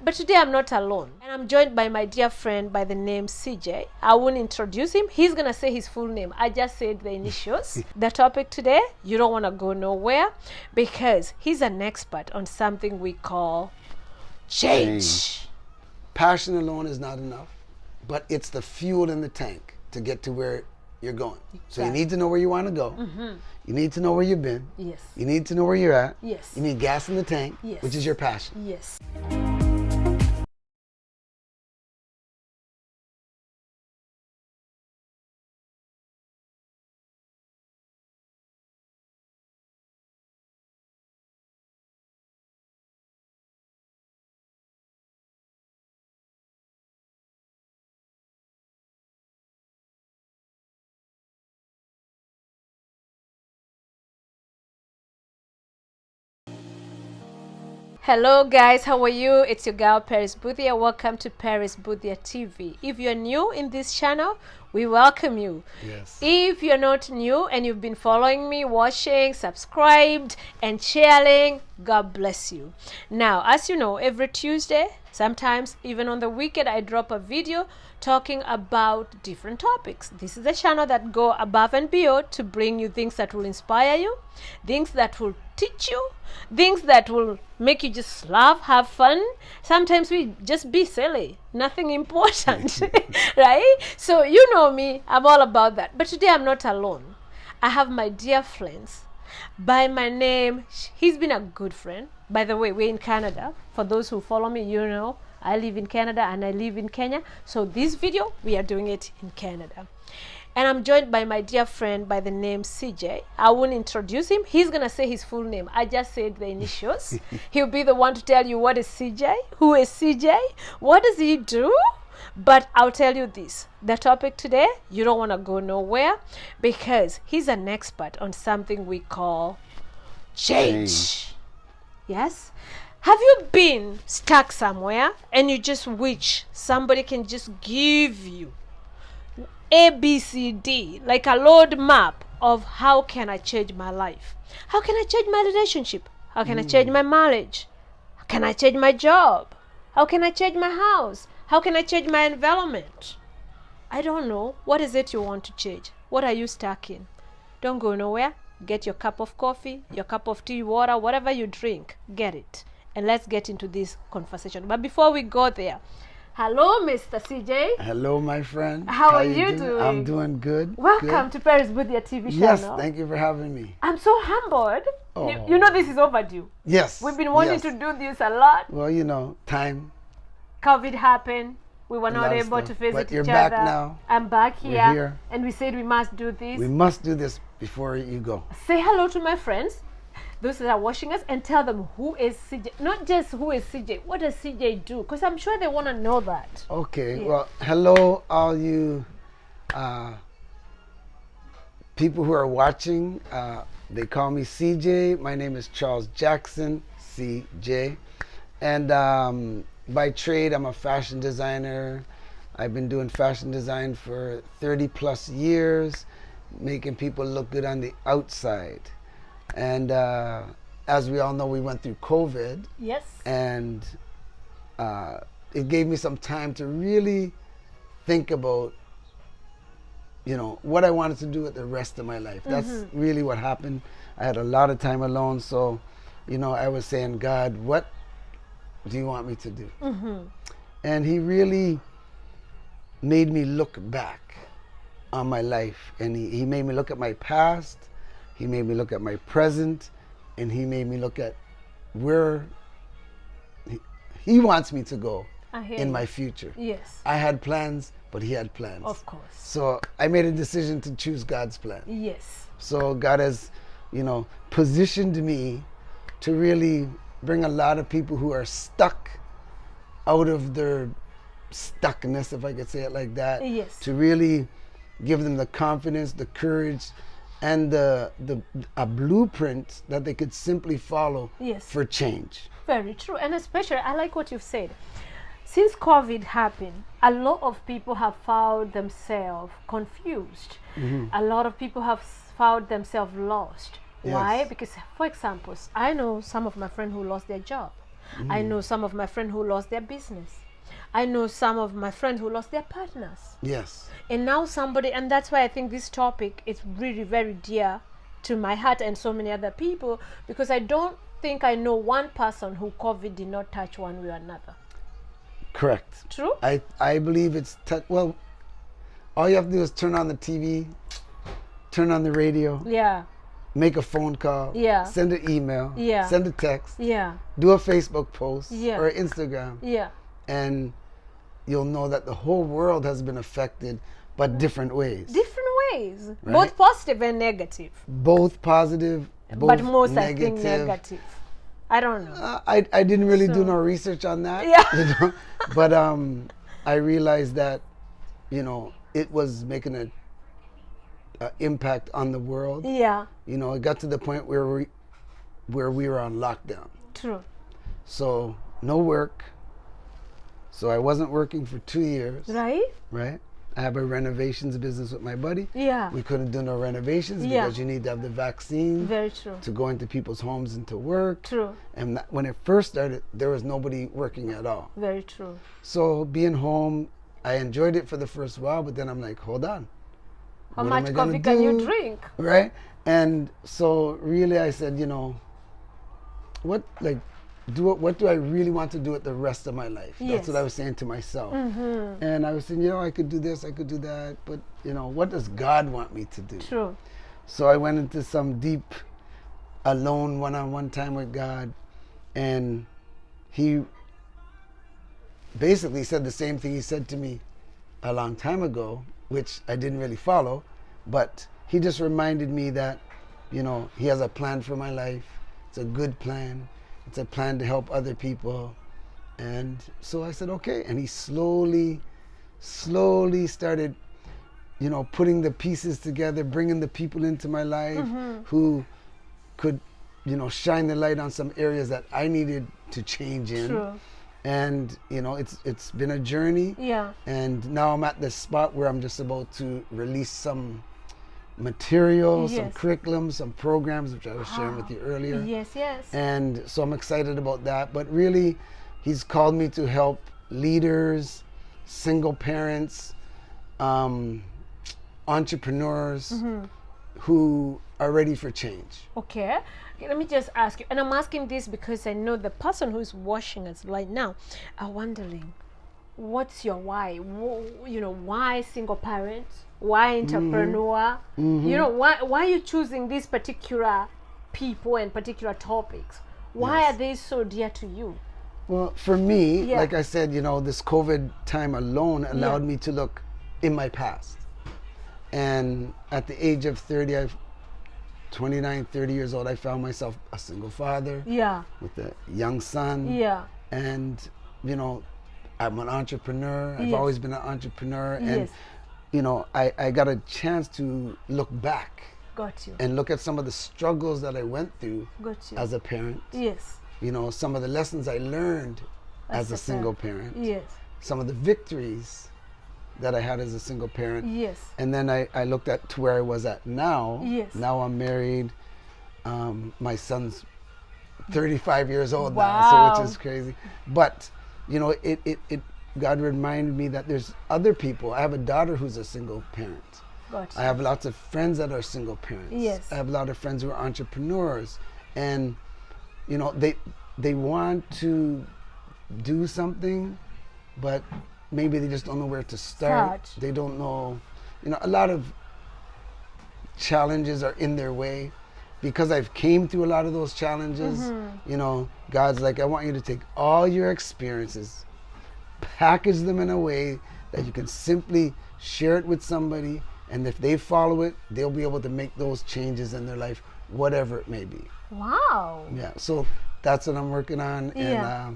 But today I'm not alone, and I'm joined by my dear friend by the name CJ. I won't introduce him. He's gonna say his full name. I just said the initials. The topic today, you don't want to go nowhere, because he's an expert on something we call change. Passion alone is not enough, but it's the fuel in the tank to get to where you're going. So you need to know where you want to go. You need to know where you've been. Yes. You need to know where you're at. Yes. You need gas in the tank, Yes. which is your passion. Yes. Hello guys, how are you? It's your girl Paris Mbuthia. Welcome to Paris Mbuthia TV. If you're new in this channel, we welcome you. Yes. If you're not new and you've been following me, watching, subscribed and sharing, God bless you. Now, as you know, every Tuesday, sometimes even on the weekend, I drop a video talking about different topics. This is a channel that go above and beyond to bring you things that will inspire you, things that will teach you, things that will make you just laugh, have fun. Sometimes we just be silly, nothing important, right? So you know me, I'm all about that. But today I'm not alone. I have my dear friends by my name. He's been a good friend. By the way, we're in Canada. For those who follow me, you know I live in Canada and I live in Kenya. So this video, we are doing it in Canada. And I'm joined by my dear friend by the name CJ. I won't introduce him. He's going to say his full name. I just said the initials. He'll be the one to tell you what is CJ, who is CJ, what does he do? But I'll tell you this. The topic today, you don't want to go nowhere, because he's an expert on something we call change. Yes? Have you been stuck somewhere and you just wish somebody can just give you A, B, C, D, like a road map of how can I change my life? How can I change my relationship? How can I change my marriage? How can I change my job? How can I change my house? How can I change my environment? I don't know. What is it you want to change? What are you stuck in? Don't go nowhere. Get your cup of coffee, your cup of tea, water, whatever you drink. Get it. And let's get into this conversation. But before we go there, hello, Mr. CJ. Hello, my friend. How are you doing? I'm doing good. Welcome to Paris Mbuthia TV channel. Yes, thank you for having me. I'm so humbled. Oh. You know this is overdue. Yes. We've been wanting to do this a lot. Well, you know, time. COVID happened. We were not able to visit but you're each back other. now. I'm back here. We're here. And we said we must do this. We must do this before you go. Say hello to my friends, those that are watching us, and tell them who is CJ. Not just who is CJ, what does CJ do? Because I'm sure they want to know that. Okay, Yeah. well, hello all you people who are watching. They call me CJ. My name is Charles Jackson, CJ. And by trade, I'm a fashion designer. I've been doing fashion design for 30 plus years, making people look good on the outside. And as we all know, we went through COVID. Yes. And it gave me some time to really think about, you know, what I wanted to do with the rest of my life. That's really what happened. I had a lot of time alone. So, you know, I was saying, God, what do you want me to do? And he really made me look back on my life. And he made me look at my past. He made me look at my present. And he made me look at where he wants me to go in my future. Yes. I had plans, but he had plans. Of course. So I made a decision to choose God's plan. Yes. So God has, you know, positioned me to really bring a lot of people who are stuck out of their stuckness, if I could say it like that. Yes. To really give them the confidence, the courage, and a blueprint that they could simply follow. Yes. For change. Very true. And especially, I like what you've said. Since COVID happened, a lot of people have found themselves confused. A lot of people have found themselves lost. Yes. Why? Because, for example, I know some of my friends who lost their job. I know some of my friends who lost their business. I know some of my friends who lost their partners. Yes. And now somebody, and that's why I think this topic is really very dear to my heart and so many other people, because I don't think I know one person who COVID did not touch one way or another. Correct. True? I believe it's, well, all you have to do is turn on the TV, turn on the radio, Yeah. make a phone call, Yeah. send an email, Yeah. send a text, Yeah. do a Facebook post Yeah. or Instagram, Yeah. and you'll know that the whole world has been affected, but different ways. Different ways, Right? both positive and negative. Both positive, both But most negative. I think negative. I don't know. I didn't really do So- no research on that. Yeah. You know? But I realized that, you know, it was making a impact on the world. Yeah. You know, it got to the point where we were on lockdown. True. So no work. So I wasn't working for 2 years. Right? Right? I have a renovations business with my buddy. Yeah. We couldn't do no renovations Yeah. because you need to have the vaccine Very true. to go into people's homes and to work. True. And when it first started, there was nobody working at all. Very true. So being home, I enjoyed it for the first while, but then I'm like, hold on. How What much am I gonna coffee can you do? drink? Right? And so really I said, you know, what do I really want to do with the rest of my life? Yes. That's what I was saying to myself. Mm-hmm. And I was saying, you know, I could do this, I could do that, but you know, what does God want me to do? True. So I went into some deep, alone, one-on-one time with God, and he basically said the same thing he said to me a long time ago, which I didn't really follow, but he just reminded me that, you know, he has a plan for my life. It's a good plan. It's a plan to help other people. And so I said, okay. And he slowly started, you know, putting the pieces together, bringing the people into my life who could, you know, shine the light on some areas that I needed to change in. True. And, you know, it's been a journey. Yeah. And now I'm at the spot where I'm just about to release some material, some Yes. curriculum, some programs, which I was sharing with you earlier. Yes, yes. And so I'm excited about that. But really, he's called me to help leaders, single parents, entrepreneurs who are ready for change. Okay, let me just ask you, and I'm asking this because I know the person who's watching us right now are wondering, what's your why? You know, why single parent? Why entrepreneur? You know, why are you choosing these particular people and particular topics? Why Yes. are they so dear to you? Well, for me, Yeah. like I said, you know, this COVID time alone allowed me to look in my past. And at the age of 30, 29, 30 years old, I found myself a single father Yeah, with a young son. yeah, And, you know, I'm an entrepreneur. I've Yes. always been an entrepreneur. And, Yes. you know, I got a chance to look back got you, and look at some of the struggles that I went through got you. as a parent. Yes, You know, some of the lessons I learned as a single parent. yes, Some of the victories that I had as a single parent. yes, And then I looked at to where I was at now. Yes. Now I'm married. My son's 35 years old now, Wow. so which is crazy. But, you know, God reminded me that there's other people. I have a daughter who's a single parent. got you. I have lots of friends that are single parents. Yes. I have a lot of friends who are entrepreneurs. And, you know, they want to do something, but maybe they just don't know where to start. Start. They don't know, you know, a lot of challenges are in their way. Because I've came through a lot of those challenges, you know, God's like, I want you to take all your experiences, package them in a way that you can simply share it with somebody, and if they follow it, they'll be able to make those changes in their life, whatever it may be. Wow. Yeah, so that's what I'm working on. Yeah.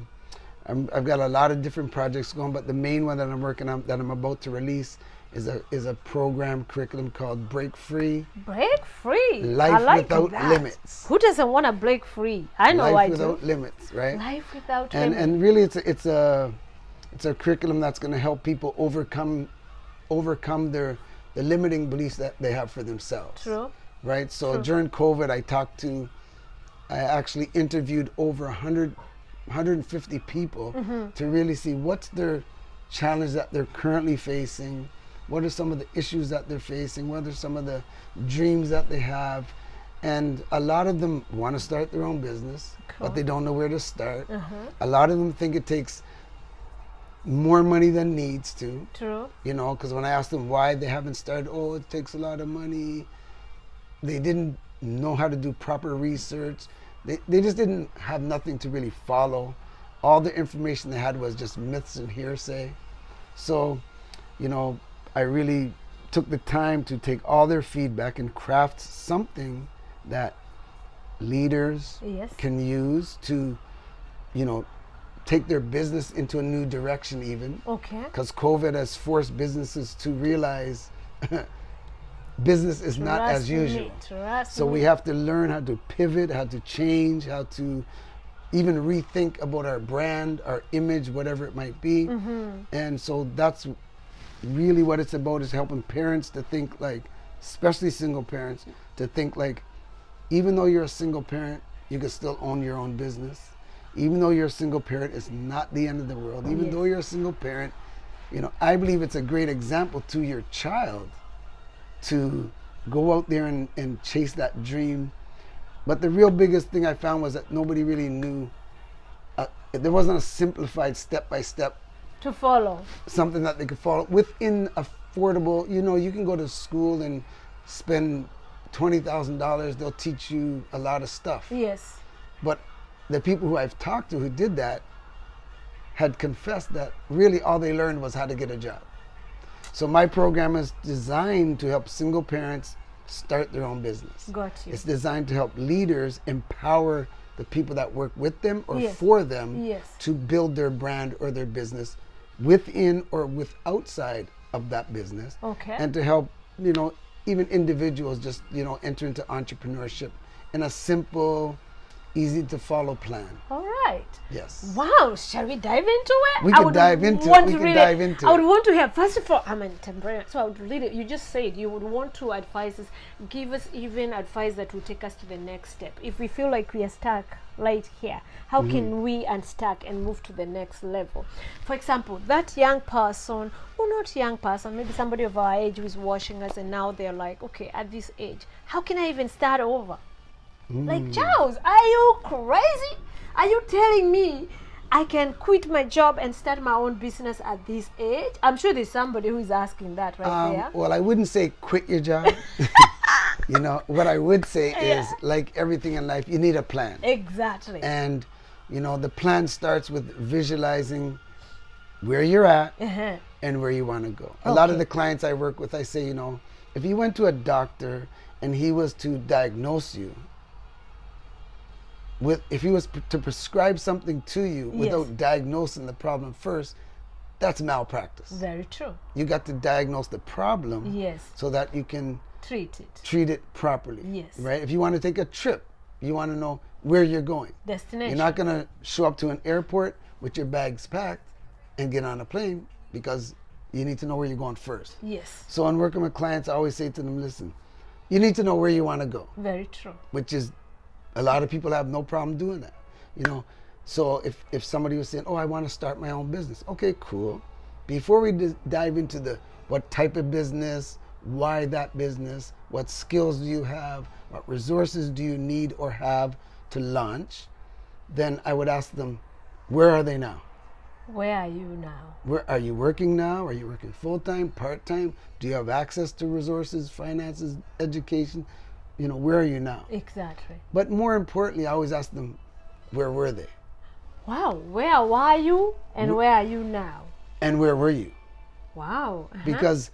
And I've got a lot of different projects going, but the main one that I'm working on, that I'm about to release, is a program curriculum called Break Free. Break free. Life I like without that. limits. Who doesn't want to break free? I know I Life do. without limits, right? Life without And limits. and really, it's a curriculum that's going to help people overcome the limiting beliefs that they have for themselves. True. Right. So True. during COVID, I actually interviewed over 100 150 people to really see what's their challenge that they're currently facing, what are some of the issues that they're facing, what are some of the dreams that they have. And a lot of them want to start their own business, but they don't know where to start. A lot of them think it takes more money than needs to. True. You know, because when I asked them why they haven't started, oh, it takes a lot of money. They didn't know how to do proper research. They just didn't have nothing to really follow. All the information they had was just myths and hearsay. So, you know, I really took the time to take all their feedback and craft something that leaders can use to, you know, take their business into a new direction even. Okay. Because COVID has forced businesses to realize business is not as usual. So we have to learn how to pivot, how to change, how to even rethink about our brand, our image, whatever it might be. And so that's really what it's about, is helping parents to think like, especially single parents, to think like, even though you're a single parent, you can still own your own business. Even though you're a single parent, it's not the end of the world. Even though you're a single parent, you know, I believe it's a great example to your child to go out there and chase that dream. But the real biggest thing I found was that nobody really knew, there wasn't a simplified step-by-step to follow. Something that they could follow within affordable, you know, you can go to school and spend $20,000, they'll teach you a lot of stuff. Yes. But the people who I've talked to who did that had confessed that really all they learned was how to get a job. So my program is designed to help single parents start their own business. Got you. It's designed to help leaders empower the people that work with them or for them to build their brand or their business within or with outside of that business. Okay. And to help, you know, even individuals just, you know, enter into entrepreneurship in a simple, easy to follow plan. All right. Yes. Wow. Shall we dive into it? We can dive into it. We can dive into it. I would want to hear, first of all, I'm an entrepreneur, so I would really, you just said you would want to advise us, give us even advice that will take us to the next step. If we feel like we are stuck right here, how can we unstuck and move to the next level? For example, that young person, or not young person, maybe somebody of our age who is watching us and now they're like, okay, at this age, how can I even start over? Like, Charles, are you crazy? Are you telling me I can quit my job and start my own business at this age? I'm sure there's somebody who is asking that right there. Well, I wouldn't say quit your job. You know, what I would say is, like everything in life, you need a plan. Exactly. And, you know, the plan starts with visualizing where you're at and where you want to go. A lot of the clients I work with, I say, you know, if you went to a doctor and he was to diagnose you, if he was to prescribe something to you without diagnosing the problem first, that's malpractice. Very true. You got to diagnose the problem so that you can treat it properly. Yes. Right? If you want to take a trip, you want to know where you're going. Destination. You're not going to show up to an airport with your bags packed and get on a plane, because you need to know where you're going first. Yes. So in working with clients, I always say to them, listen, you need to know where you want to go. Very true. Which is, a lot of people have no problem doing that, you know. So if somebody was saying, oh, I want to start my own business. Okay, cool. Before we dive into what type of business, why that business, what skills do you have, what resources do you need or have to launch, then I would ask them, where are they now? Where are you now? Where are you working now? Are you working full-time, part-time? Do you have access to resources, finances, education? You know, where are you now? Exactly. But more importantly, I always ask them, where were they? Wow, where were you and where are you now? And where were you? Wow. Because,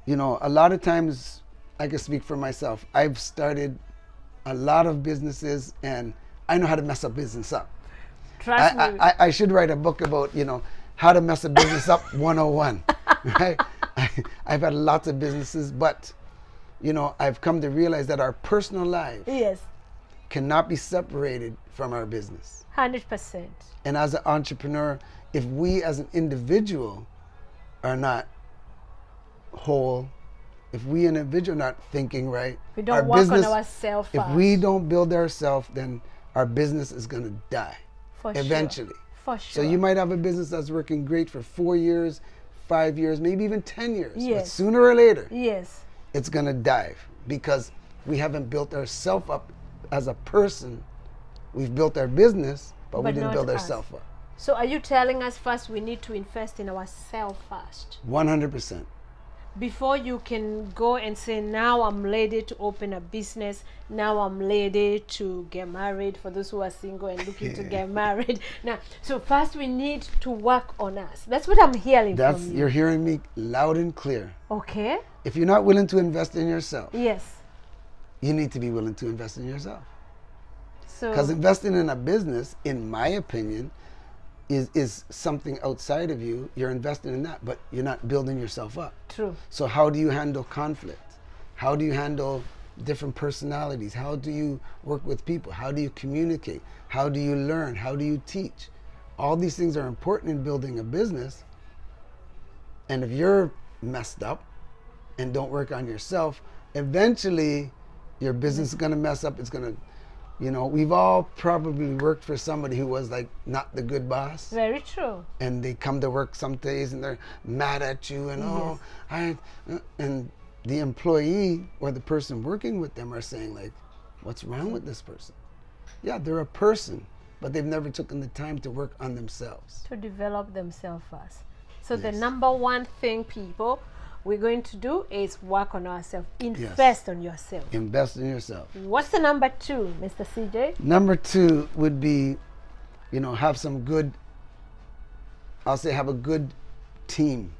you know, a lot of times, I can speak for myself, I've started a lot of businesses and I know how to mess a business up. Trust me. I should write a book about, you know, how to mess a business up 101. Right? I've had lots of businesses, but you know, I've come to realize that our personal life cannot be separated from our business. 100%. And as an entrepreneur, if we as an individual are not whole, if we an individual are not thinking right, we don't work on ourselves. If we don't build ourselves, then our business is going to die. For sure. eventually. For So sure. you might have a business that's working great for 4 years, 5 years, maybe even 10 years. But Yes. sooner or later, Yes. it's going to dive because we haven't built ourselves up as a person. We've built our business, but we didn't not build us. ourselves up. So are you telling us first we need to invest in ourselves first 100%. before you can go and say, now I'm ready to open a business, now I'm ready to get married, for those who are single and looking to get married. Now, so first we need to work on us. That's what I'm hearing That's, from you. you're hearing me loud and clear. Okay. If you're not willing to invest in yourself, Yes. you need to be willing to invest in yourself. So Because investing in a business, in my opinion, is something outside of you. You're investing in that, but you're not building yourself up. true. So how do you handle conflict? How do you handle different personalities? How do you work with people? How do you communicate? How do you learn? How do you teach? All these things are important in building a business. And if you're messed up and don't work on yourself, eventually your business is going to mess up. It's going to, you know, we've all probably worked for somebody who was like not the good boss. Very true. And they come to work some days and they're mad at you and and the employee or the person working with them are saying like, what's wrong with this person? Yeah, they're a person, but they've never taken the time to work on themselves. To develop themselves first. So the Yes. number one thing, people, we're going to do is work on ourselves. Invest on yourself. Invest in yourself. What's the number two, Mr. CJ? Number two would be, you know, have some good, I'll say have a good team.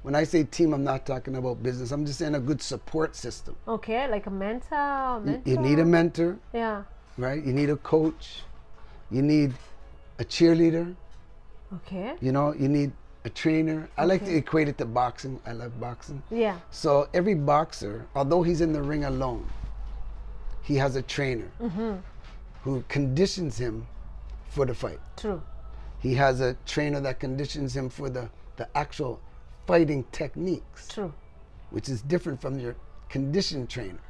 When I say team, I'm not talking about business. I'm just saying a good support system. Okay, like a mentor. You need a mentor, Yeah. right? You need a coach. You need a cheerleader. Okay. You know, you need a trainer. I like to Okay. equate it to boxing. I love boxing. Yeah. So every boxer, although he's in the ring alone, he has a trainer who conditions him for the fight. True. He has a trainer that conditions him for the actual fighting techniques, True. which is different from your conditioned trainer.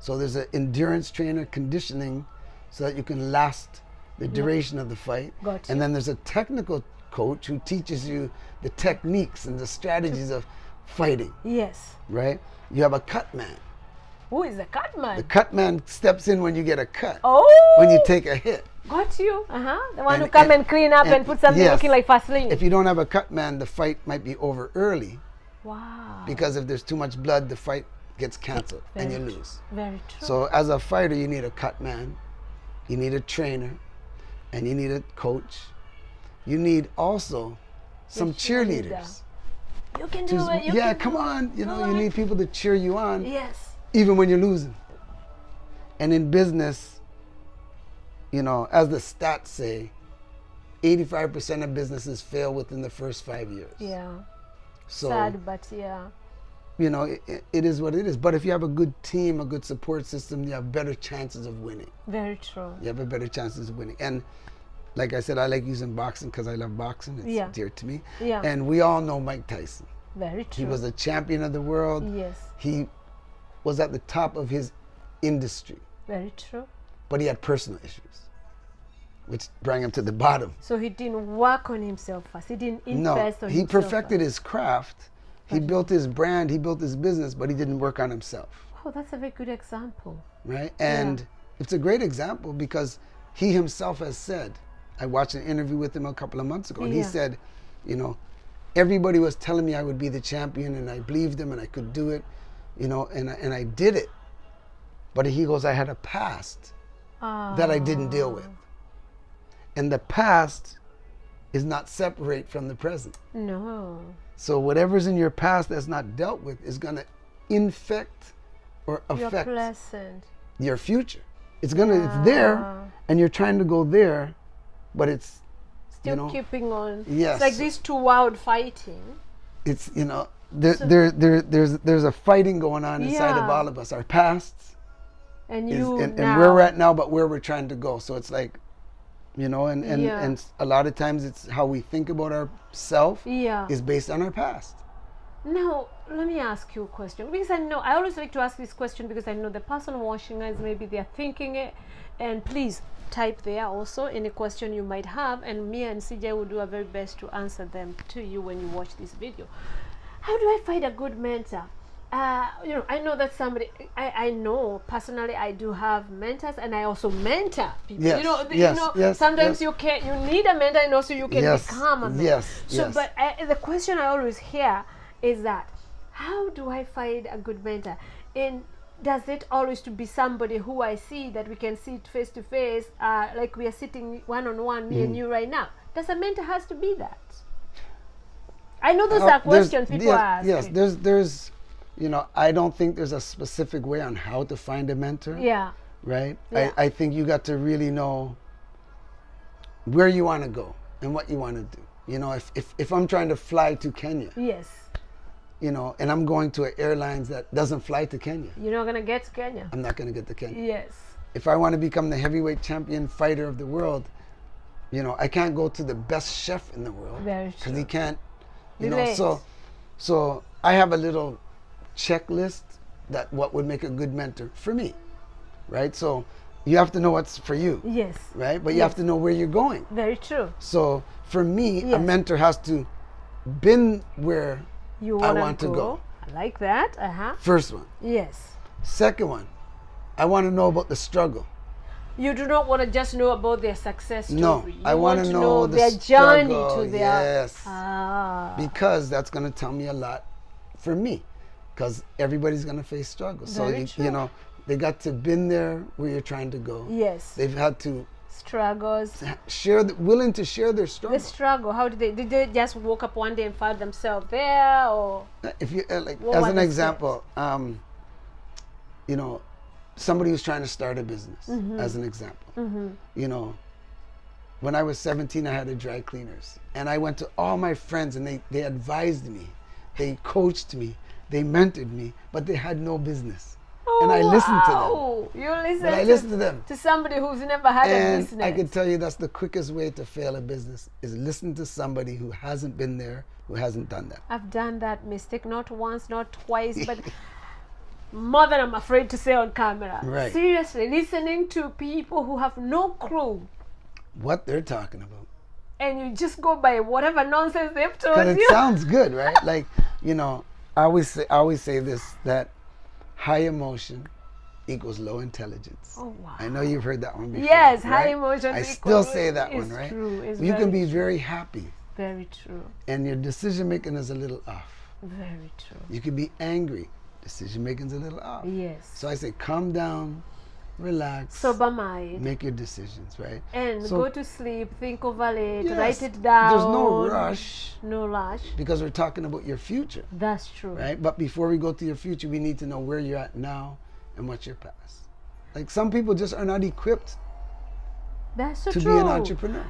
So there's an endurance trainer conditioning so that you can last the duration of the fight. Got And you. then there's a technical coach who teaches you the techniques and the strategies of fighting, Yes. right? You have a cut man. Who is the cut The man? cut man steps in when you get a cut, Oh. when you take a hit. Got you. The one who And- come and- and clean up and put something yes. looking like Vaseline. If you don't have a cut man, the fight might be over early Wow. because if there's too much blood, the fight gets canceled and you Very lose. Very true. So as a fighter, you need a cut man, you need a trainer, and you need a coach. You need also some cheerleader. cheerleaders. you can To- do it. You yeah, can come do on. You Go know, you on. need people to cheer you on, it. Yes. even when you're losing. And in business, you know, as the stats say, 85% of businesses fail within the first 5 years. Yeah. So, Sad, but yeah. you know, it is what it is. But if you have a good team, a good support system, you have better chances of winning. Very true. You have a better chances of winning. And like I said, I like using boxing because I love boxing. It's Yeah. dear to me. Yeah. And we all know Mike Tyson. Very true. He was a champion of the world. Yes. He was at the top of his industry, Very true. but he had personal issues, which brought him to the bottom. So he didn't work on himself first. He didn't No, invest on he himself. perfected his craft. He built his brand, he built his business, but he didn't work on himself, Oh, that's a very good example. right? And it's a great example because he himself has said, I watched an interview with him a couple of months ago, and he Yeah. said, you know, everybody was telling me I would be the champion, and I believed them, and I could do it, you know, and I did it. But he goes, I had a past that I didn't deal with. And the past is not separate from the present. No. So whatever's in your past that's not dealt with is going to infect or You're affect pleasant. your future. It's there, and you're trying to go there, but it's, Still you know, keeping on. Yes. It's like these two wild fighting. it's, you know, there's a fighting going on inside of Yeah. all of us. Our pasts And is, you and now. where we're at now, but where we're trying to go. So it's like, you know, and Yeah. a lot of times it's how we think about ourself Yeah. is based on our past. Now, let me ask you a question, because I always like to ask this question because I know the person watching us, maybe they're thinking it. And please type there also any question you might have, and me and CJ will do our very best to answer them to you when you watch this video. How do I find a good mentor? I know that I know personally I do have mentors, and I also mentor people. Yes, sometimes you need a mentor, and also you can become a mentor. Yes. But the question I always hear is that, how do I find a good mentor? And does it always to be somebody who I see that we can sit face to face, like we are sitting one-on-one, me and you right now? Does a mentor has to be that? I know those are questions people ask. Yes, there's, I don't think there's a specific way on how to find a mentor. Yeah. Right? Yeah. I think you got to really know where you want to go and what you want to do. If I'm trying to fly to Kenya. Yes. And I'm going to an airlines that doesn't fly to Kenya. You're not going to get to Kenya. I'm not going to get to Kenya. Yes. If I want to become the heavyweight champion fighter of the world, I can't go to the best chef in the world. Very true. Because he can't, so I have a little checklist that what would make a good mentor for me, right? So you have to know what's for you. Yes. Right? But you have to know where you're going. Very true. So for me, a mentor has to been where I want to go. I like that. First one. Yes. Second one, I want to know about the struggle. You do not want to just know about their success story. No, I want to know their struggle, journey to their... Yes. Because that's going to tell me a lot for me. Because everybody's going to face struggles. Very So, they got to been there where you're trying to go. Yes. They've had to... Struggles. Willing to share their struggle. The struggle. How did they just woke up one day and found themselves there, or? If you as an example, somebody who's trying to start a business, as an example. When I was 17, I had a dry cleaners, and I went to all my friends, and they advised me, they coached me, they mentored me, but they had no business. And I listened to them. You listen. But I listened to them. To somebody who's never had a business. And I can tell you that's the quickest way to fail a business, is listen to somebody who hasn't been there, who hasn't done that. I've done that mistake, not once, not twice, but more than I'm afraid to say on camera. Right. Seriously, listening to people who have no clue what they're talking about. And you just go by whatever nonsense they've told you. Because you. it sounds good, right? Like, I always say this, that high emotion equals low intelligence. Oh, wow. I know you've heard that one before. Yes, right? high emotion I still say that one, right? True. You can be very happy. Very true. And your decision making is a little off. Very true. You can be angry. Decision making is a little off. Yes. So I say, calm down, relax. Sober mind. Make your decisions, right? And go to sleep, think over it, write it down. There's no rush. No rush. Because we're talking about your future. That's true. Right? But before we go to your future, we need to know where you're at now and what's your past. Like, some people just are not equipped to be an entrepreneur.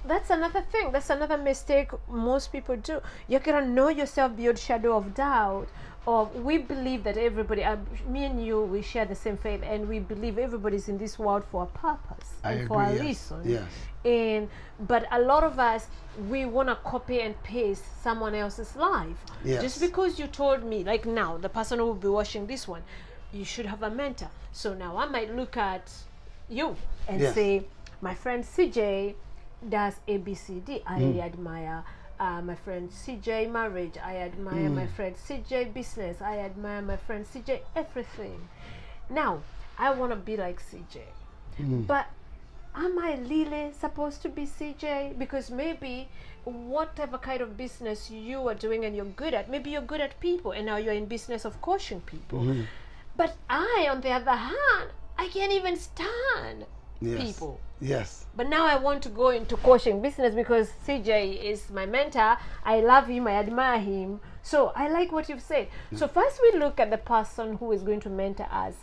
That's another thing. That's another mistake most people do. You gotta know yourself beyond shadow of doubt. Or we believe that everybody, me and you, we share the same faith, and we believe everybody's in this world for a purpose and for a reason. Yes. But a lot of us, we want to copy and paste someone else's life. Yes. Just because you told me, like now, the person who will be watching this one, you should have a mentor. So now I might look at you and say, my friend CJ does ABCD. I admire my friend CJ marriage. I admire my friend CJ business. I admire my friend CJ everything. Now, I want to be like CJ. But am I really supposed to be CJ? Because maybe whatever kind of business you are doing and you're good at, maybe you're good at people, and now you're in business of coaching people. But I, on the other hand, I can't even stand people. Yes. But now I want to go into coaching business because CJ is my mentor. I love him. I admire him. So I like what you've said. So first we look at the person who is going to mentor us.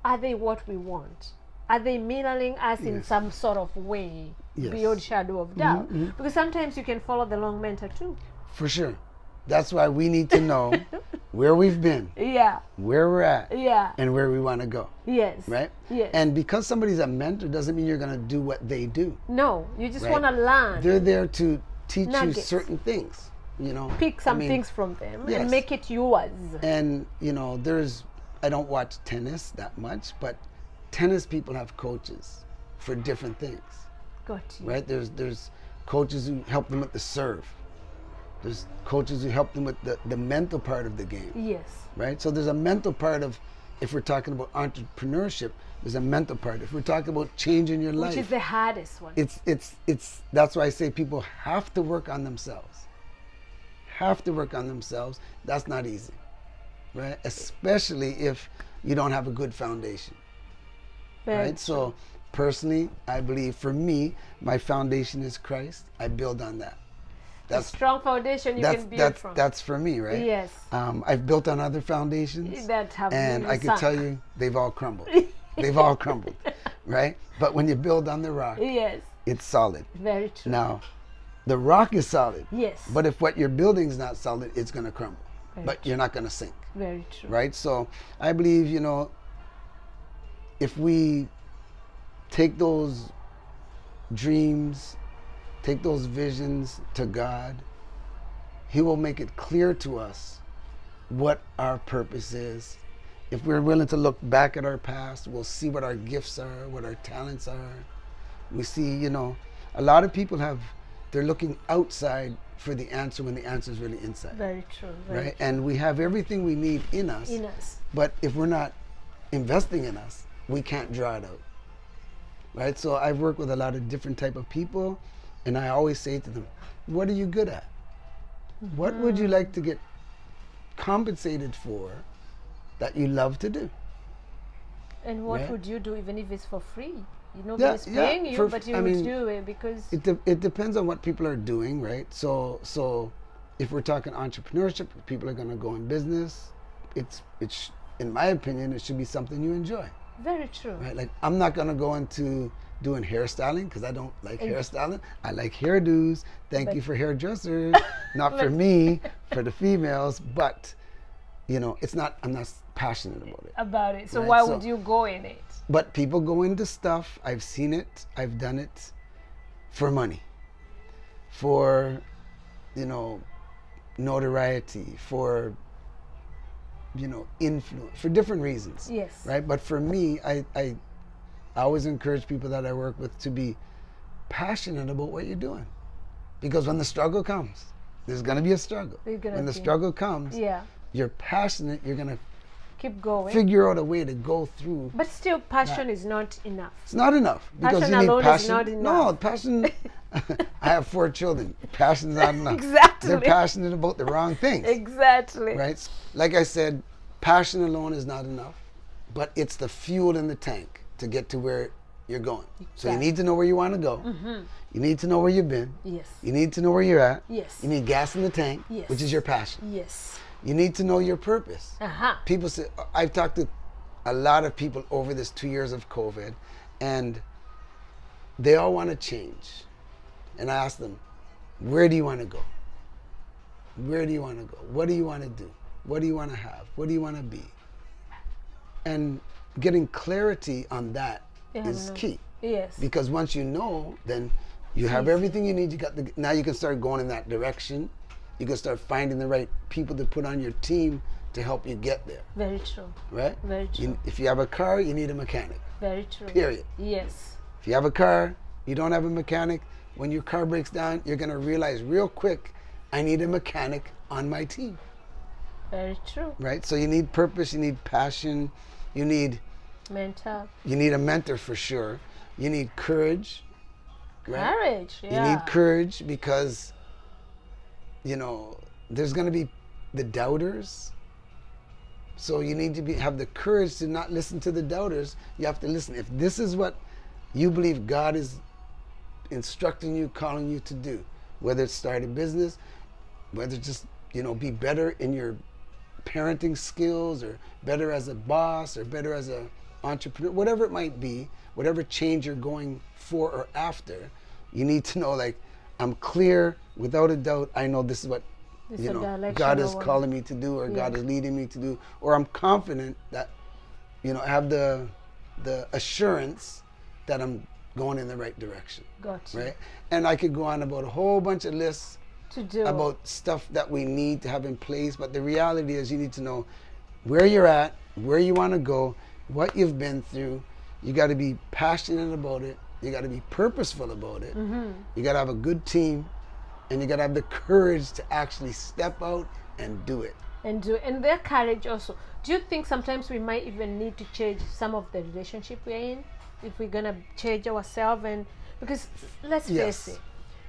Are they what we want? Are they mirroring us in some sort of way beyond shadow of doubt? Because sometimes you can follow the wrong mentor too. For sure. That's why we need to know where we've been, where we're at, and where we want to go. Yes. Right? Yes. And because somebody's a mentor doesn't mean you're going to do what they do. No, you just want to learn. They're there to teach you certain things. pick some things from them yes. and make it yours. And I don't watch tennis that much, but tennis people have coaches for different things. Got you. Right? There's coaches who help them with the serve. There's coaches who help them with the mental part of the game. Yes. Right? So there's a mental part of, if we're talking about entrepreneurship, there's a mental part. If we're talking about changing your life, which is the hardest one. It's that's why I say people have to work on themselves. Have to work on themselves. That's not easy. Right? Especially if you don't have a good foundation. Very right? So personally, I believe for me, my foundation is Christ. I build on that. That's a strong foundation you can build from. That's for me, right? Yes. I've built on other foundations that have and really I can sunk. tell you they've all crumbled. They've all crumbled, right? But when you build on the rock, yes, it's solid. Very true. Now, the rock is solid. Yes. But if what you're building is not solid, it's going to crumble. But you're not going to sink. Very true. Right? So I believe, if we take those dreams, take those visions to God, He will make it clear to us what our purpose is. If we're willing to look back at our past, we'll see what our gifts are, what our talents are. We see, a lot of people they're looking outside for the answer when the answer is really inside. Very true. Very right? true. And we have everything we need in us. In us. But if we're not investing in us, we can't draw it out. Right? So I've worked with a lot of different type of people, and I always say to them, what are you good at? Mm-hmm. What would you like to get compensated for that you love to do? And what would you do even if it's for free? Nobody's paying you, but you would do it because... It depends on what people are doing, right? So if we're talking entrepreneurship, people are going to go in business. It's in my opinion, it should be something you enjoy. Very true. Right? Like, I'm not going to go into doing hairstyling because I don't like hairstyling. I like hairdos. Thank you for hairdressers. Not for me, for the females, but it's not, I'm not passionate about it. So why would you go in it? But people go into stuff, I've seen it, I've done it for money, for, notoriety, for, influence, for different reasons. Yes. Right? But for me, I always encourage people that I work with to be passionate about what you're doing. Because when the struggle comes, there's going to be a struggle. When the struggle comes, you're passionate, you're going to keep going. Figure out a way to go through. But still, passion is not enough. It's not enough. Because passion you need alone passion. Is not enough. No, passion. I have 4 children. Passion's not enough. Exactly. They're passionate about the wrong things. Exactly. Right? Like I said, passion alone is not enough, but it's the fuel in the tank to get to where you're going. Exactly. So you need to know where you want to go. Mm-hmm. You need to know where you've been. Yes. You need to know where you're at. Yes. You need gas in the tank, yes. which is your passion. Yes. You need to know your purpose. Uh-huh. People say, I've talked to a lot of people over this 2 years of COVID, and they all want to change. And I ask them, where do you want to go? Where do you want to go? What do you want to do? What do you want to have? What do you want to be? And getting clarity on that is key. Yes. Because once you know, then you have everything you need. Now you can start going in that direction. You can start finding the right people to put on your team to help you get there. Very true. Right? Very true. If you have a car, you need a mechanic. Very true. Period. Yes. If you have a car, you don't have a mechanic, when your car breaks down, you're going to realize real quick, I need a mechanic on my team. Very true. Right? So you need purpose, you need passion, you need... mentor. You need a mentor for sure. You need courage. Right? Courage, yeah. You need courage because... there's going to be the doubters. So you need to have the courage to not listen to the doubters. You have to listen. If this is what you believe God is instructing you, calling you to do, whether it's start a business, whether it's just, be better in your parenting skills, or better as a boss, or better as an entrepreneur, whatever it might be, whatever change you're going for or after, you need to know, like, I'm clear, without a doubt, I know this is what God is calling me to do, or God is leading me to do, or I'm confident that, I have the assurance that I'm going in the right direction. Gotcha. Right? And I could go on about a whole bunch of lists to do about stuff that we need to have in place. But the reality is you need to know where you're at, where you want to go, what you've been through. You got to be passionate about it. You got to be purposeful about it. You got to have a good team, and you got to have the courage to actually step out and do it. And their courage also. Do you think sometimes we might even need to change some of the relationship we're in if we're gonna change ourselves? And because let's face it,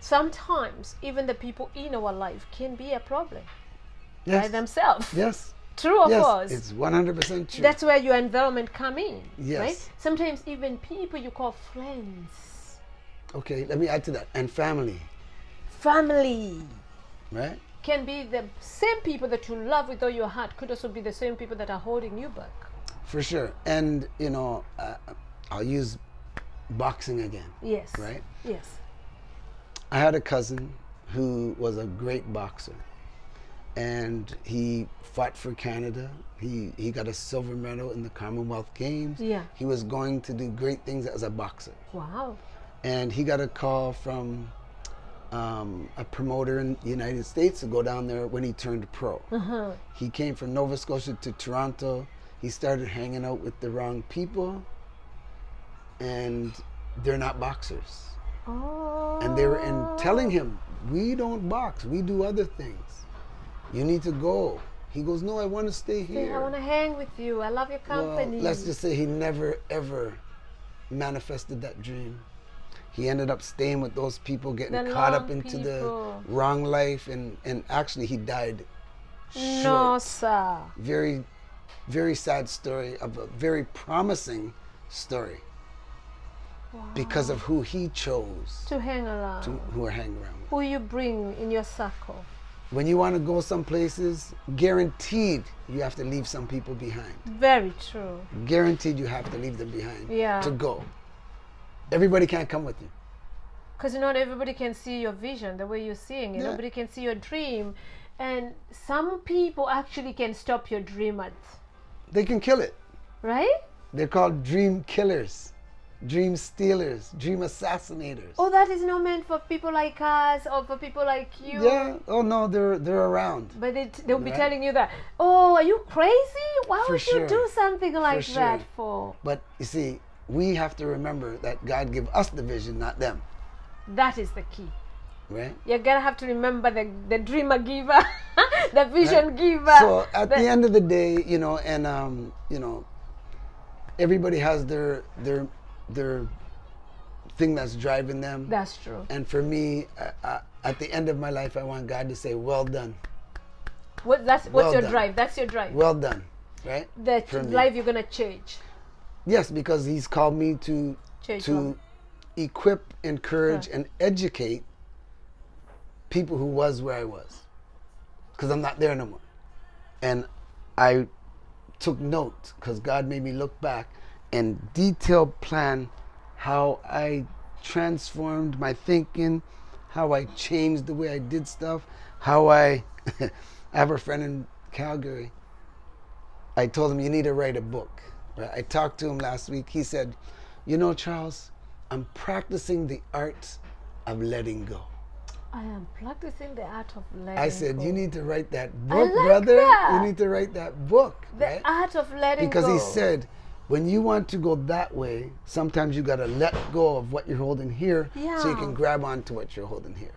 sometimes even the people in our life can be a problem by themselves. Yes. True or false? It's 100% true. That's where your environment come in. Yes. Right? Sometimes even people you call friends. Okay, let me add to that. And family. Family. Right? Can be the same people that you love with all your heart, could also be the same people that are holding you back. For sure. And, you know, I'll use boxing again. Yes. Right? Yes. I had a cousin who was a great boxer. And he fought for Canada. He got a silver medal in the Commonwealth Games. Yeah. He was going to do great things as a boxer. Wow. And he got a call from a promoter in the United States to go down there when he turned pro. He came from Nova Scotia to Toronto. He started hanging out with the wrong people, and they're not boxers. Oh. And they were telling him, we don't box, we do other things. You need to go. He goes, no, I want to stay here. I want to hang with you. I love your company. Well, let's just say he never, ever manifested that dream. He ended up staying with those people, getting caught up into the wrong life, and actually he died short. No, sir. Very, very sad story of a very promising story. Wow. Because of who he chose to hang around. Who are hanging around with. Who you bring in your circle. When you want to go some places, guaranteed you have to leave some people behind. Very true. Guaranteed you have to leave them behind to go. Everybody can't come with you. Because not everybody can see your vision the way you're seeing it. Nobody can see your dream. And some people actually can stop your dream at... They can kill it. Right? They're called dream killers, dream stealers, dream assassinators. Oh, that is not meant for people like us or for people like you. Yeah. Oh, no, they're around. But they'll be telling you that, oh, are you crazy? Why would you do something like that for? But you see, we have to remember that God gave us the vision, not them. That is the key. Right? You're going to have to remember the dreamer giver, the vision giver. So at the end of the day, you know, and, you know, everybody has their thing that's driving them. That's true. And for me, at the end of my life, I want God to say, well done. What's your drive? That's your drive. Well done. Right? That life you're going to change. Yes, because he's called me to equip, encourage, and educate people who was where I was. Because I'm not there no more. And I took note, because God made me look back and detailed plan how I transformed my thinking, how I changed the way I did stuff, how I have a friend in Calgary. I told him, you need to write a book. Right? I talked to him last week. He said, you know, Charles, I'm practicing the art of letting go. I am practicing the art of letting go. I said, you need to write that book, brother. That. You need to write that book. The art of letting go. Because he said, when you want to go that way, sometimes you got to let go of what you're holding here so you can grab onto what you're holding here.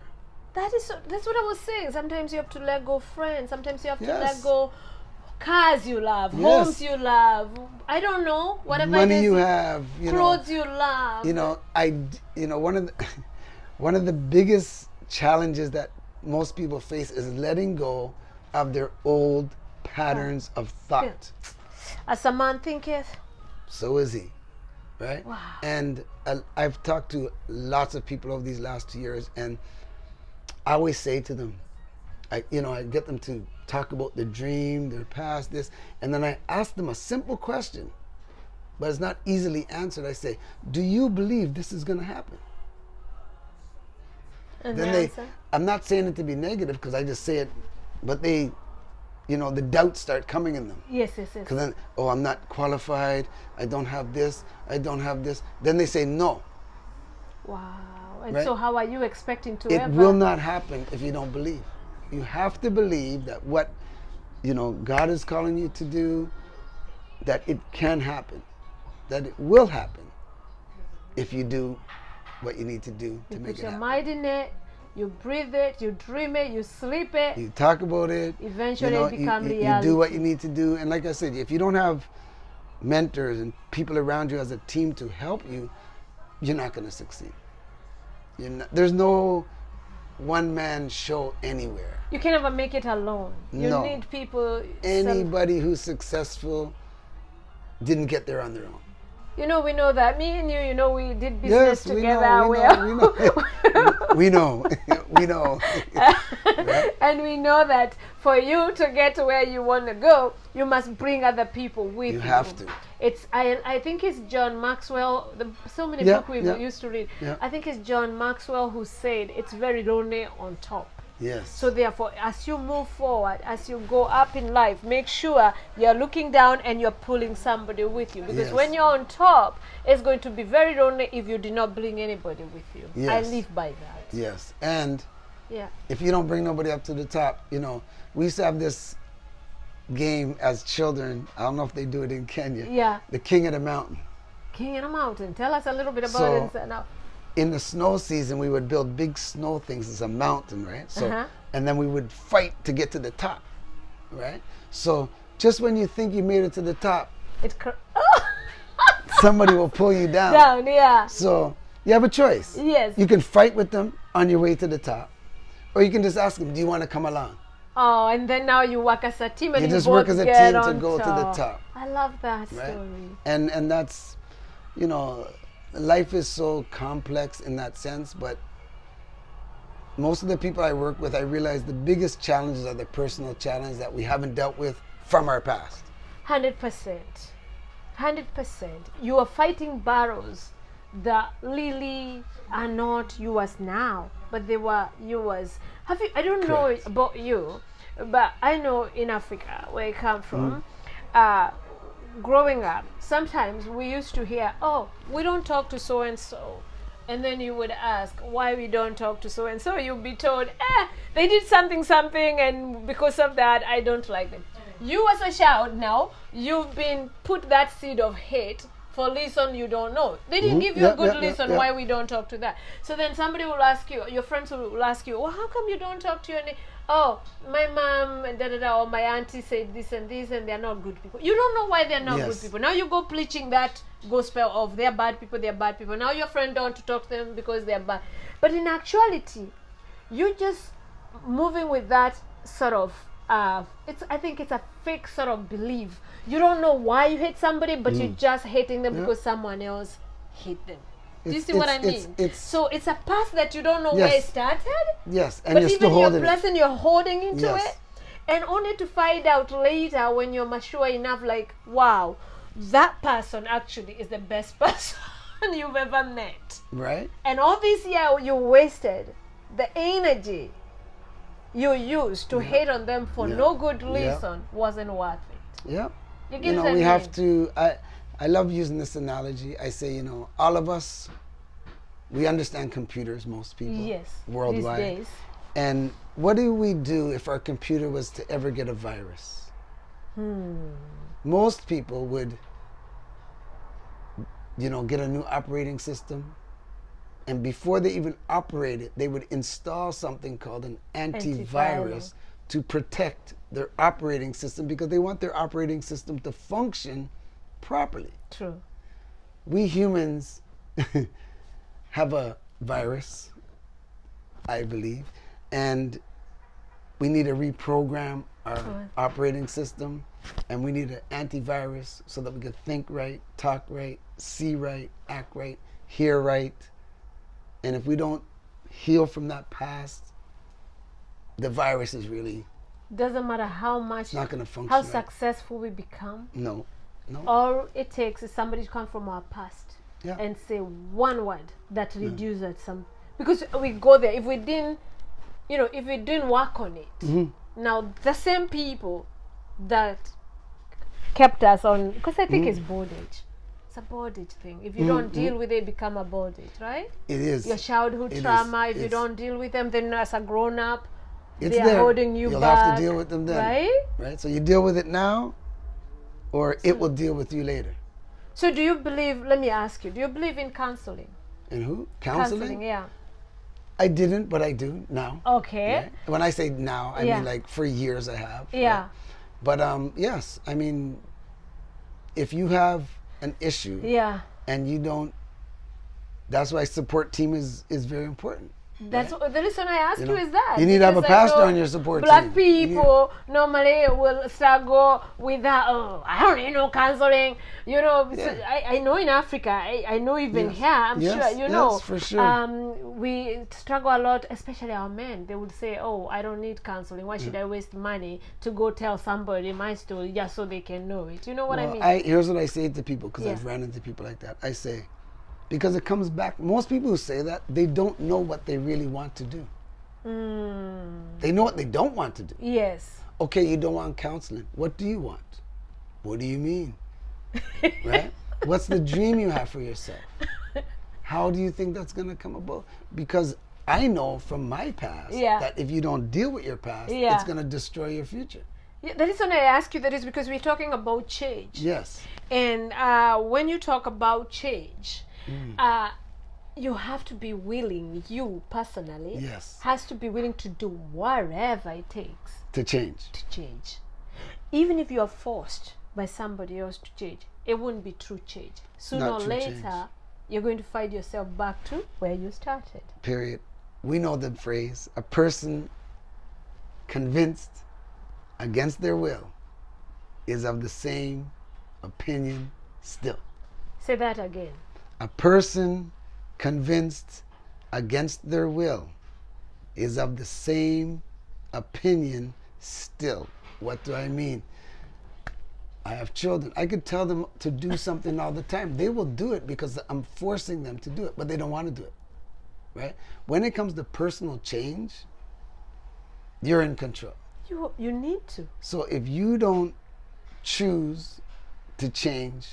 That's what I was saying. Sometimes you have to let go friends. Sometimes you have to let go cars you love, homes you love. I don't know, whatever money you have, clothes you love. You know, one of the biggest challenges that most people face is letting go of their old patterns of thought. As a man thinketh, so is he, right? Wow. And I've talked to lots of people over these last 2 years, and I always say to them, I get them to talk about their dream, their past, this, and then I ask them a simple question, but it's not easily answered. I say, do you believe this is going to happen? And then I'm not saying it to be negative because I just say it, but they, the doubts start coming in them. Yes. Because then, I'm not qualified, I don't have this, I don't have this. Then they say no. Wow. And right? so how are you expecting to It ever? will not happen if you don't believe. You have to believe that what, God is calling you to do, that it can happen, that it will happen if you do what you need to do to You make put it your happen. mind in it, you breathe it, you dream it, you sleep it. You talk about it. Eventually it becomes you reality. do what you need to do. And like I said, if you don't have mentors and people around you as a team to help you, you're not going to succeed. There's no one-man show anywhere. You can never make it alone. You No. need people. Anybody who's successful didn't get there on their own. We know that. Me and you, we did business Yes, together. we know. We know. Right? And we know that for you to get to where you want to go, you must bring other people with you. You have to. I think it's John Maxwell. So many Yeah, books we yeah, used to read. yeah. I think it's John Maxwell who said it's very lonely on top. Yes. So therefore, as you move forward, as you go up in life, make sure you're looking down and you're pulling somebody with you. Because Yes. when you're on top, it's going to be very lonely if you did not bring anybody with you. Yes. I live by that. Yes. And Yeah. if you don't bring nobody up to the top, we used to have this game as children. I don't know if they do it in Kenya. Yeah. The King of the Mountain. King in a Mountain. Tell us a little bit about So- it now. In the snow season, we would build big snow things. It's a mountain, right? So, Uh-huh. and then we would fight to get to the top, right? So just when you think you made it to the top, somebody will pull you down. Down, yeah. So you have a choice. Yes. You can fight with them on your way to the top, or you can just ask them, do you want to come along? Oh, and then now you work as a team and You you just both work as a get team to on go to the top. I love that Right? story. And that's, life is so complex in that sense, but most of the people I work with, I realize the biggest challenges are the personal challenges that we haven't dealt with from our past. 100%. 100%. You are fighting battles that really are not yours now, but they were yours. I don't know Correct. about you, but I know in Africa, where I come from, growing up, sometimes we used to hear, oh, we don't talk to so-and-so. And then you would ask why we don't talk to so-and-so. You'd be told, they did something, and because of that, I don't like them. You as a child now, you've been put that seed of hate for reason you don't know. They didn't give you a good reason why we don't talk to that. So then somebody will ask you, your friends will ask you, well, how come you don't talk to your oh, my mom and or my auntie said this and they're not good people. You don't know why they're not good people. Now you go preaching that gospel of they're bad people. Now your friend don't want to talk to them because they're bad. But in actuality, you just moving with that sort of I think it's a fake sort of belief. You don't know why you hate somebody, but you're just hating them because someone else hate them. Do you see what I mean? So it's a past that you don't know where it started. Yes, and but you're even still your holding blessing, you're holding into Yes. it, and only to find out later when you're mature enough, like, wow, that person actually is the best person you've ever met. Right? And all this year you wasted, the energy you used to hate on them for no good reason wasn't worth it. Yeah. You get what I we mean? have to, I love using this analogy. I say, all of us, we understand computers, most people, worldwide. These days. And what do we do if our computer was to ever get a virus? Most people would, get a new operating system. And before they even operate it, they would install something called an antivirus to protect their operating system because they want their operating system to function properly. True. We humans have a virus, I believe, and we need to reprogram our operating system, and we need an antivirus so that we can think right, talk right, see right, act right, hear right. And if we don't heal from that past, the virus is really doesn't matter how much, not going to function. how successful we become. No. All it takes is somebody to come from our past and say one word that reduces some. Because we go there. If we didn't, if we didn't work on it, now the same people that kept us on, because I think it's bondage. It's a bondage thing. If you don't deal with it, become a bondage, right? It is. Your childhood trauma, if you don't deal with them, then as a grown-up, it's they are there. holding you You'll back. have to deal with them then. Right? Right? So you deal with it now, or it will deal with you later. So do you believe, let me ask you, do you believe in counseling? And who? Counseling? Yeah. I didn't, but I do now. Okay. Right? When I say now, I mean like for years I have. Yeah. Right? But yes, I mean, if you have an issue and you don't, that's why support team is very important. That's right? the reason I ask you is that. You need to have a pastor on your support Black team. people normally will struggle with that. Oh, I don't need no counseling. You know, so I know in Africa, I know even here, I'm sure, you know, for sure. we struggle a lot, especially our men. They would say, oh, I don't need counseling. Why should I waste money to go tell somebody my story just so they can know it? You know what I mean? Here's what I say to people, because I've ran into people like that. I say, because it comes back, most people who say that, they don't know what they really want to do. They know what they don't want to do. Yes. Okay, you don't want counseling. What do you want? What do you mean? Right? What's the dream you have for yourself? How do you think that's going to come about? Because I know from my past that if you don't deal with your past, it's going to destroy your future. Yeah, the reason I ask you that is because we're talking about change. Yes. And when you talk about change, you have to be willing, you personally, has to be willing to do whatever it takes to change. Even if you are forced by somebody else to change, it wouldn't be true change. Sooner or later, you're going to find yourself back to where you started. Period. We know the phrase, a person convinced against their will is of the same opinion still. Say that again. A person convinced against their will is of the same opinion still. What do I mean? I have children. I could tell them to do something all the time. They will do it because I'm forcing them to do it, but they don't want to do it. Right? When it comes to personal change, you're in control. You need to. So if you don't choose to change,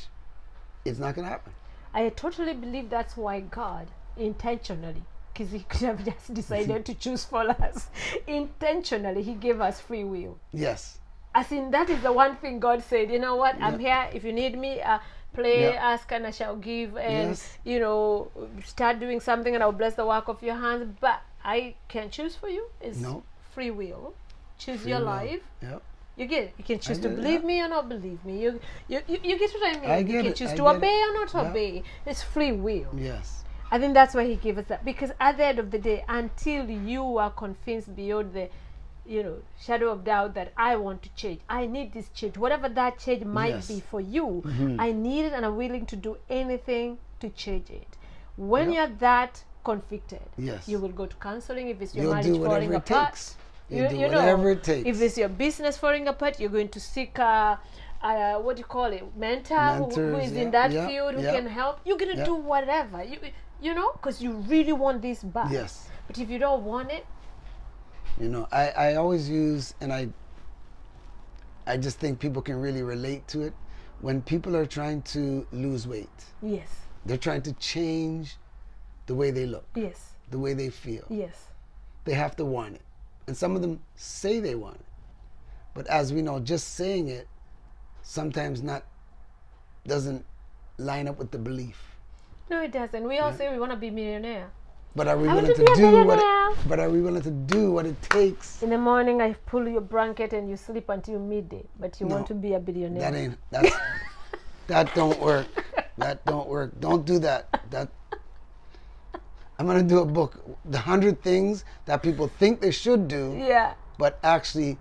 it's not going to happen. I totally believe that's why God intentionally, because he could have just decided to choose for us, intentionally he gave us free will. Yes. As in, that is the one thing God said, you know what, I'm here, if you need me, play, ask, and I shall give, and you know, start doing something and I'll bless the work of your hands. But I can choose for you. It's free will. Choose your life. Yep. You get it. You can choose to believe me or not believe me. You get what I mean? I get you can it. choose to obey or not obey. It's free will. Yes. I think that's why he gave us that. Because at the end of the day, until you are convinced beyond the, you know, shadow of doubt that I want to change, I need this change, whatever that change might be for you, I need it and I'm willing to do anything to change it. When you're that convicted, you will go to counseling. If it's your marriage falling apart, you know, whatever it takes. If it's your business falling apart, you're going to seek what do you call it, mentor who is in that field, who can help. You're going to do whatever, you know, because you really want this back. Yes. But if you don't want it, you know, I always use, and I just think people can really relate to it, when people are trying to lose weight. Yes. They're trying to change the way they look. Yes. The way they feel. Yes. They have to want it. And some of them say they want it. But as we know, just saying it sometimes doesn't line up with the belief. No, it doesn't. We all say we want to be millionaire. But are we willing to do what it takes? In the morning, I pull your blanket and you sleep until midday. But you want to be a billionaire. That don't work. That don't work. Don't do that. I'm going to do a book, the 100 things that people think they should do, but actually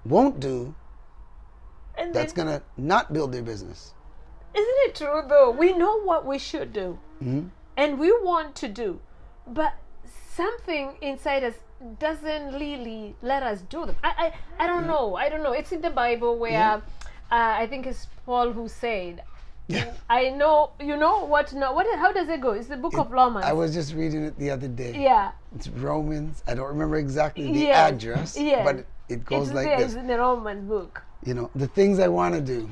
won't do, and that's going to not build their business. Isn't it true, though? We know what we should do, and we want to do, but something inside us doesn't really let us do them. I don't know. It's in the Bible where I think it's Paul who said, I know, you know what? No, how does it go? It's the book of Romans. I was just reading it the other day. Yeah. It's Romans. I don't remember exactly the address, but it goes like this. It's in the Romans book. You know, the things I want to do,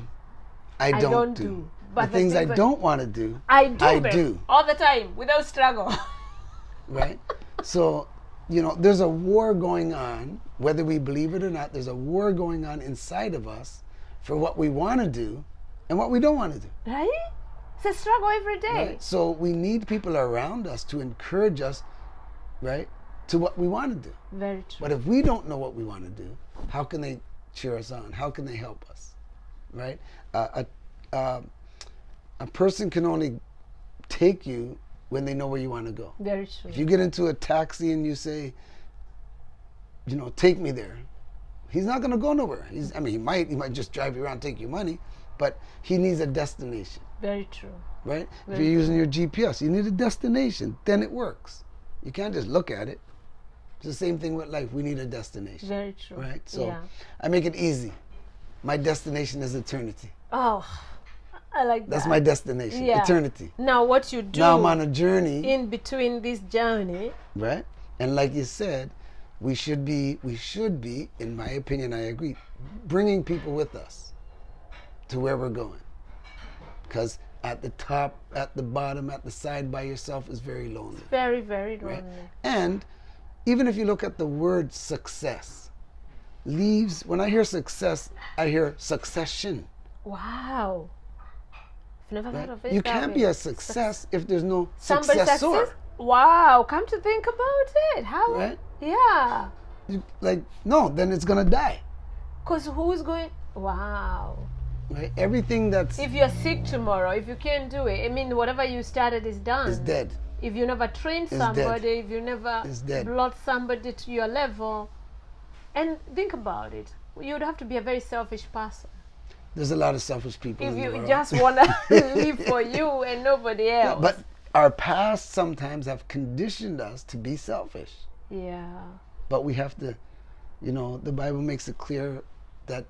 I don't do. But the things I don't want to do, I do, I babe, do. all the time without struggle. Right? So, there's a war going on, whether we believe it or not, there's a war going on inside of us for what we want to do and what we don't want to do. Right? It's a struggle every day. Right? So we need people around us to encourage us, right, to what we want to do. Very true. But if we don't know what we want to do, how can they cheer us on? How can they help us? Right? A person can only take you when they know where you want to go. Very true. If you get into a taxi and you say, take me there, he's not going to go nowhere. He might just drive you around, take your money, but he needs a destination. Very true. Right? Very if you're using your GPS, you need a destination. Then it works. You can't just look at it. It's the same thing with life. We need a destination. Very true. Right? So yeah. I make it easy. My destination is eternity. Oh, I like that. That's my destination, yeah. eternity. Now what you do now I'm on a journey. in between this journey. Right? And like you said, we should be, in my opinion, I agree, bringing people with us to where we're going. Because at the top, at the bottom, at the side by yourself is very lonely. Very, very lonely. Right? And even if you look at the word success, when I hear success, I hear succession. Wow. I've never Right? heard of it. You can't be a success if there's no Somebody successor. success? Wow, come to think about it. How? Right? Yeah. No, then it's going to die. Because who's going? Wow. Right? Everything that's If you're sick tomorrow, if you can't do it, whatever you started is done. is dead. If you never trained It's somebody, dead. if you never It's dead. brought somebody to your level, and think about it, you'd have to be a very selfish person. There's a lot of selfish people If in the you world. just want to live for you and nobody else. But our past sometimes have conditioned us to be selfish. Yeah. But we have to, the Bible makes it clear that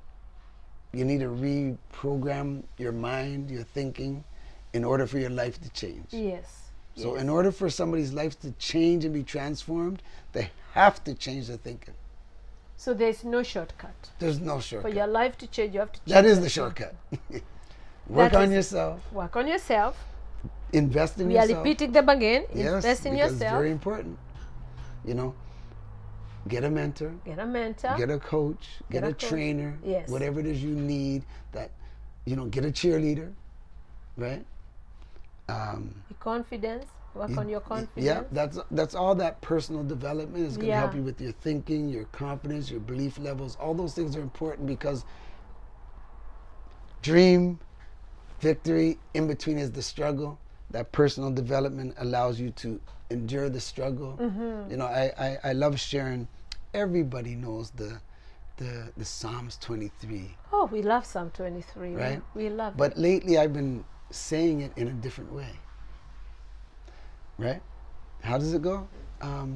you need to reprogram your mind, your thinking, in order for your life to change. Yes. So yes. in order for somebody's life to change and be transformed, they have to change their thinking. So there's no shortcut. There's no For shortcut. your life to change, you have to change. That is your the thinking. shortcut. Work That on is- yourself. Work on yourself. Invest in We are yourself. repeating them again. Yes, Invest in because yourself. it's very important. Get a mentor. Get a mentor. Get a coach, get Get a a coach. trainer, Yes. whatever it is you need, get a cheerleader, right? Your confidence. Work on your confidence. Yeah, that's all that personal development is going to Yeah. help you with your thinking, your confidence, your belief levels. All those things are important because dream, victory, in between is the struggle. That personal development allows you to endure the struggle. Mm-hmm. I love sharing. Everybody knows the Psalms 23, Oh, we love Psalm 23. right? We love But it. lately I've been saying it in a different way, right? How does it go? How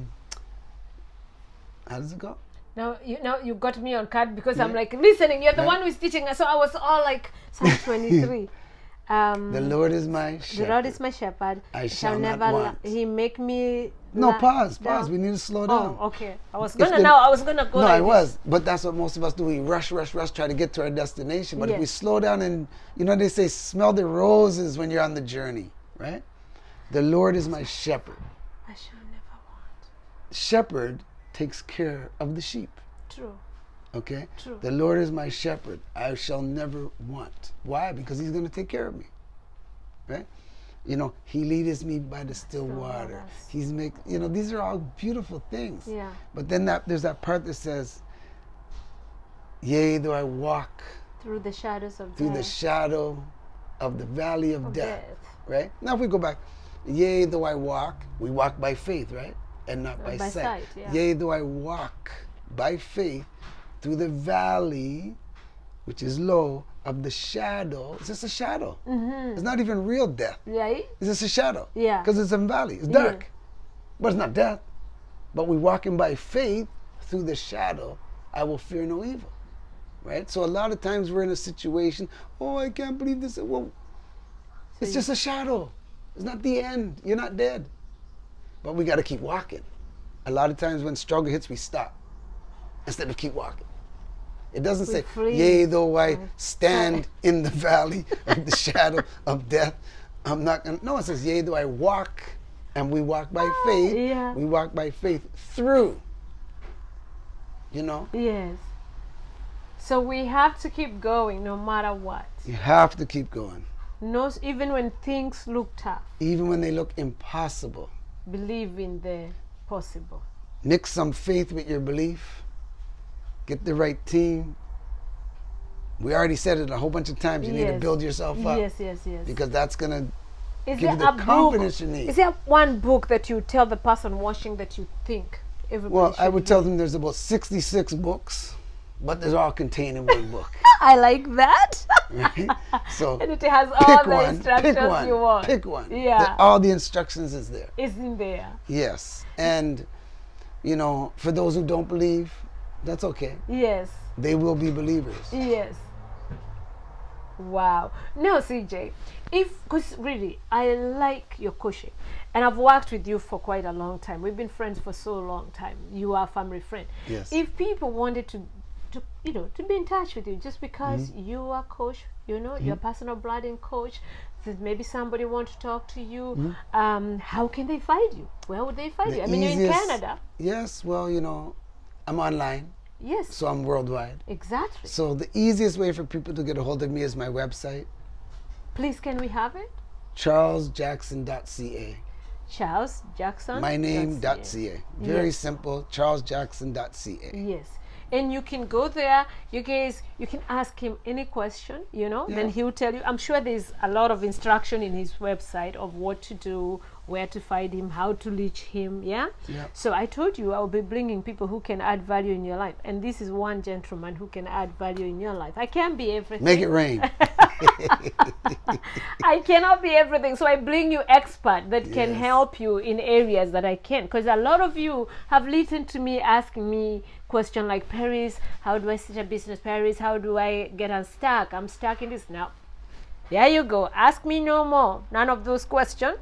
does it go? Now you got me on card because I'm Yeah. like listening. You're the Right. one who's teaching us. So I was all like Psalm 23. The Lord is my shepherd. The Lord is my shepherd. I shall not want. He make me. No, pause. down. We need to slow down. Oh, okay. I was If gonna the- go. No, like I this. was. But that's what most of us do. We rush, try to get to our destination. But if we Yes. slow down and, they say, smell the roses when you're on the journey, right? The Lord is my shepherd. I shall never want. Shepherd takes care of the sheep, True. okay? True. The Lord is my shepherd. I shall never want. Why? Because he's going to take care of me, right? He leadeth me by the still water. waters. He's these are all beautiful things. Yeah. But then there's that part that says, yea, though I walk Through the shadows of through the death. shadow of the valley of death. death. Right? Now if we go back, yea, though I walk, we walk by faith, right? And not by sight. sight, yeah. Yea, though I walk by faith through the valley, which is low, of the shadow. It's just a shadow. Mm-hmm. It's not even real death. Right? It's just a shadow. Yeah. Because it's a valley. It's Yeah. dark. But it's not death. But we walking by faith through the shadow, I will fear no evil. Right? So a lot of times we're in a situation, oh, I can't believe this. Well, it's just a shadow. It's not the end. You're not dead. But we got to keep walking. A lot of times when struggle hits, we stop instead of keep walking. It doesn't say, freeze. yea, though I stand in the valley of the shadow of death, I'm not going to. No, it says, yea, though I walk, and we walk by faith. Yeah. We walk by faith through. You know? Yes. So we have to keep going no matter what. You have to keep going. No, even when things look tough. Even when they look impossible. Believe in the possible. Mix some faith with your belief. Get the right team. We already said it a whole bunch of times. You need to build yourself up. Yes, yes, yes. Because that's going to Is give you there the a confidence book? you need. Is there one book that you tell the person watching that you think everybody Well, I should would tell read? them there's about 66 books, but they're all contained in one book. I like that. Right? So And it has all the pick instructions one, you want. pick one. Yeah. All the instructions is there. It's in there. Yes. And, you know, for those who don't believe, that's okay. Yes. They will be believers. Yes. Wow. No, CJ, because really, I like your coaching. And I've worked with you for quite a long time. We've been friends for so long time. You are a family friend. Yes. If people wanted to be in touch with you just because you are coach, you're a personal branding coach, that maybe somebody wants to talk to you, how can they find you? Where would they find you? I mean, you're in Canada. Yes, well, you know, I'm online. Yes. So I'm worldwide. Exactly. So the easiest way for people to get a hold of me is my website. Please, can we have it? CharlesJackson.ca. Charles Jackson. My name.ca. Very simple. CharlesJackson.ca. Yes. And you can go there, you guys, you can ask him any question, then he'll tell you. I'm sure there's a lot of instruction in his website of what to do, where to find him, how to reach him, yeah? So I told you I'll be bringing people who can add value in your life. And this is one gentleman who can add value in your life. I can't be everything. Make it rain. I cannot be everything. So I bring you expert that can help you in areas that I can't. Because a lot of you have listened to me asking me question like, Paris, how do I start a business? Paris, how do I get unstuck? I'm stuck in this now. There you go. Ask me no more. None of those questions.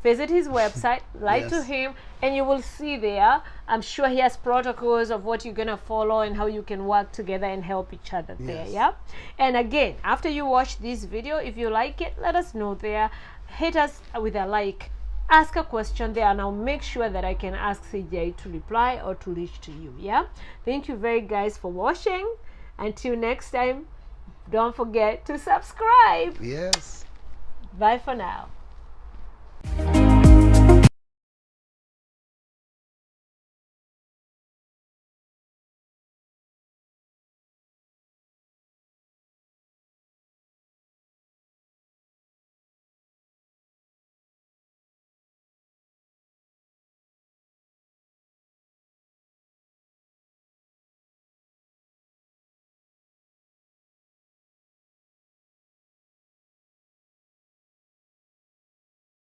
Visit his website, write to him, and you will see there. I'm sure he has protocols of what you're going to follow and how you can work together and help each other there, yeah? And again, after you watch this video, if you like it, let us know there. Hit us with a like. Ask a question there, and I'll make sure that I can ask CJ to reply or to reach to you, yeah? Thank you very guys for watching. Until next time, don't forget to subscribe. Yes. Bye for now.